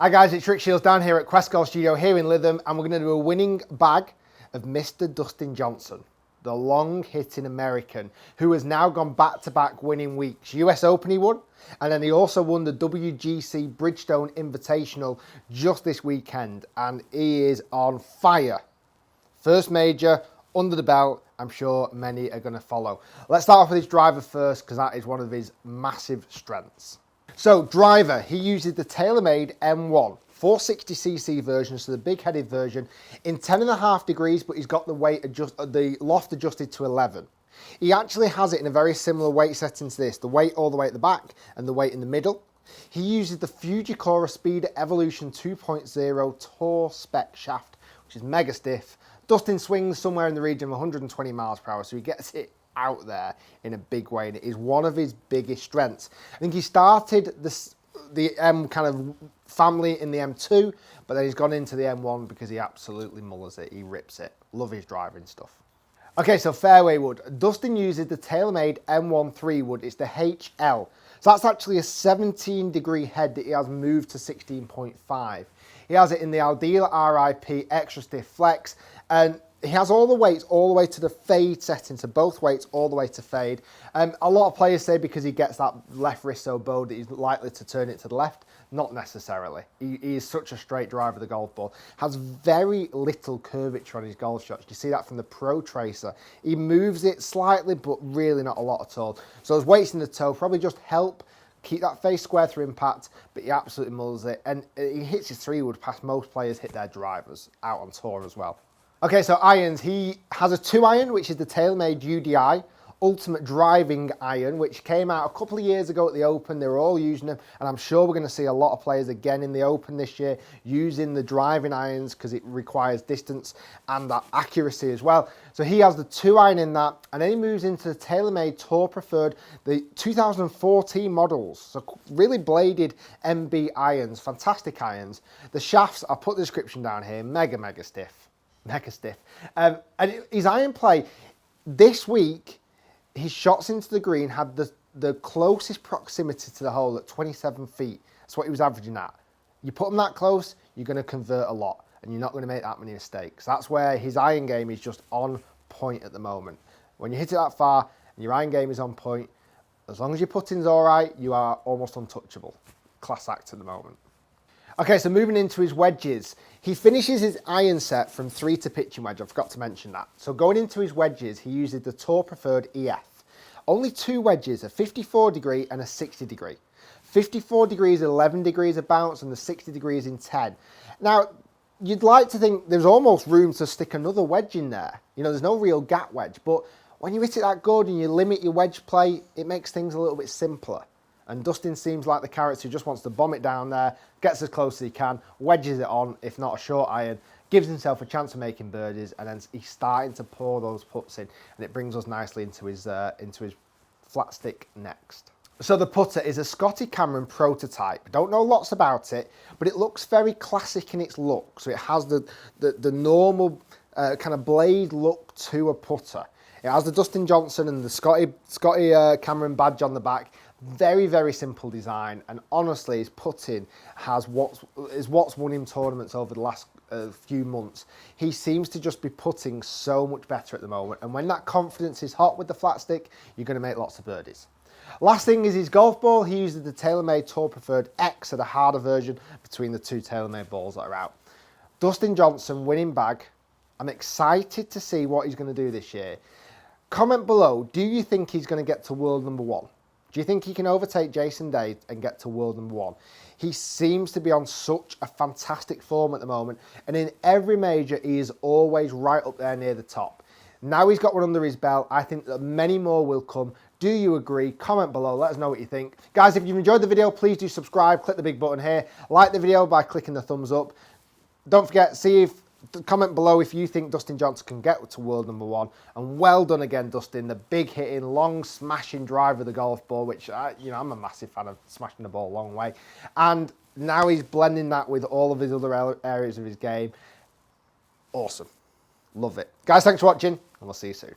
Hi guys, it's Rick Shiels down here at Quest Golf Studio here in Lytham, and we're going to do a winning bag of Mr. Dustin Johnson, the long-hitting American who has now gone back-to-back winning weeks. US Open he won, and then he also won the WGC Bridgstone Invitational just this weekend, and he is on fire. First major, under the belt. I'm sure many are going to follow. Let's start off with his driver first, because that is one of his massive strengths. So driver, he uses the TaylorMade M1 460cc version, so the big-headed version, in 10.5 degrees, but he's got the loft adjusted to 11. He actually has it in a very similar weight setting to this, the weight all the way at the back and the weight in the middle. He uses the Fujikura Speed Evolution 2.0 Tour Spec shaft, which is mega stiff. Dustin swings somewhere in the region of 120 miles per hour, so he gets it out there in a big way, and it is one of his biggest strengths. I think he started the M kind of family in the M2, but then he's gone into the M1 because he absolutely mullers it. He rips it. Love his driving stuff. Okay, so fairway wood. Dustin uses the TaylorMade M1 3 wood. It's the HL. So that's actually a 17-degree head that he has moved to 16.5. He has it in the Aldila RIP Extra Stiff Flex, and he has all the weights all the way to the fade setting, so both weights all the way to fade. A lot of players say because he gets that left wrist so bowed that he's likely to turn it to the left. Not necessarily. He is such a straight driver of the golf ball. Has very little curvature on his golf shots. You see that from the Pro Tracer. He moves it slightly, but really not a lot at all. So his weights in the toe probably just help keep that face square through impact, but he absolutely mullers it. And he hits his 3-wood past most players hit their drivers out on tour as well. Okay, so irons. He has a 2-iron, which is the TaylorMade UDI Ultimate Driving Iron, which came out a couple of years ago at the Open. They were all using them, and I'm sure we're going to see a lot of players again in the Open this year using the driving irons because it requires distance and that accuracy as well. So he has the 2-iron in that, and then he moves into the TaylorMade Tour Preferred, the 2014 models. So really bladed MB irons, fantastic irons. The shafts, I'll put the description down here, mega stiff. Mega stiff. And his iron play, this week, his shots into the green had the closest proximity to the hole at 27 feet. That's what he was averaging at. You put them that close, you're going to convert a lot, and you're not going to make that many mistakes. That's where his iron game is just on point at the moment. When you hit it that far, and your iron game is on point, as long as your putting's all right, you are almost untouchable. Class act at the moment. Okay, so moving into his wedges. He finishes his iron set from 3 to pitching wedge. I forgot to mention that. So going into his wedges, he uses the Tour Preferred EF. Only 2 wedges, a 54 degree and a 60 degree. 54 degrees, 11 degrees of bounce, and the 60 degrees in 10. Now, you'd like to think there's almost room to stick another wedge in there. You know, there's no real gap wedge, but when you hit it that good and you limit your wedge play, it makes things a little bit simpler. And Dustin seems like the character who just wants to bomb it down there, gets as close as he can, wedges it on, if not a short iron, gives himself a chance of making birdies, and then he's starting to pour those putts in, and it brings us nicely into his flat stick next. So the putter is a Scotty Cameron prototype. Don't know lots about it, but it looks very classic in its look. So it has the normal kind of blade look to a putter. It has the Dustin Johnson and the Scotty Cameron badge on the back. Very simple design, and honestly his putting has what's won him tournaments over the last few months. He seems to just be putting so much better at the moment, and when that confidence is hot with the flat stick, you're going to make lots of birdies. Last thing is his golf ball. He uses the TaylorMade Tour Preferred X, so the harder version between the 2 TaylorMade balls that are out. Dustin Johnson winning bag. I'm excited to see what he's going to do this year. Comment below, do you think he's going to get to world number 1? Do you think he can overtake Jason Day and get to world number 1? He seems to be on such a fantastic form at the moment, and in every major he is always right up there near the top. Now he's got one under his belt. I think that many more will come. Do you agree? Comment below, let us know what you think. Guys, if you've enjoyed the video, please do subscribe, click the big button here, like the video by clicking the thumbs up. Don't forget, comment below if you think Dustin Johnson can get to world number 1. And well done again, Dustin, the big hitting, long smashing driver of the golf ball, which I'm a massive fan of smashing the ball a long way. And now he's blending that with all of his other areas of his game. Awesome. Love it. Guys, thanks for watching, and we'll see you soon.